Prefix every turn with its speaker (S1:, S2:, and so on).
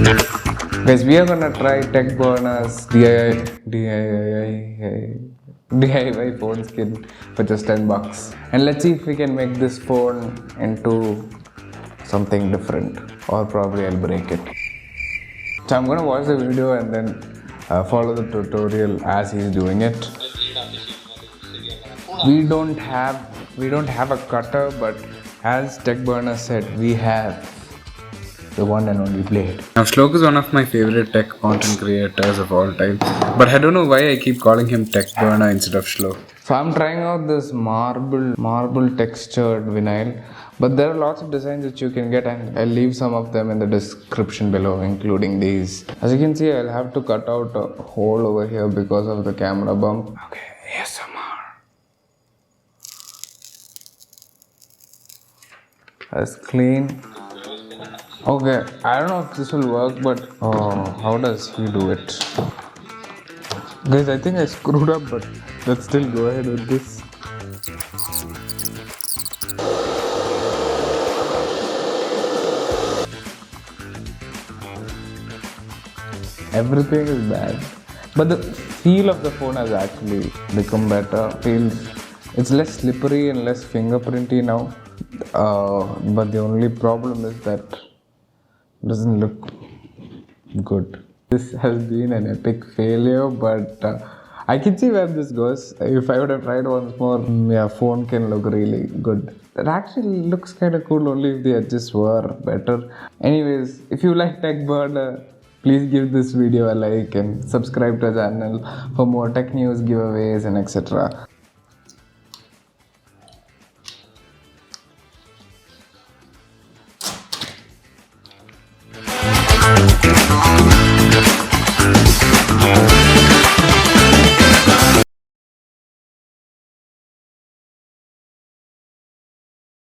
S1: Guys, we are gonna try Tech Burner's DIY phone skin for just $10. And let's see if we can make this phone into something different, or probably I'll break it. So I'm gonna watch the video and then follow the tutorial as he's doing it. We don't have a cutter, but as Tech Burner said, we have the one and only blade. Now Shlok is one of my favorite tech content creators of all time, but I don't know why I keep calling him Tech Burner instead of Shlok. So I'm trying out this marble textured vinyl, but there are lots of designs that you can get, and I'll leave some of them in the description below, including these. As you can see, I'll have to cut out a hole over here because of the camera bump. Okay, ASMR. That's clean. Okay, I don't know if this will work, but how does he do it? Guys, I think I screwed up, but let's still go ahead with this. Everything is bad, but the feel of the phone has actually become better. It's less slippery and less fingerprinty now. But the only problem is that it doesn't look good. This has been an epic failure, but I can see where this goes. If I would have tried once more, yeah, phone can look really good. It actually looks kind of cool only if the edges were better. Anyways, if you like Tech Burner, please give this video a like and subscribe to the channel for more tech news, giveaways and etc.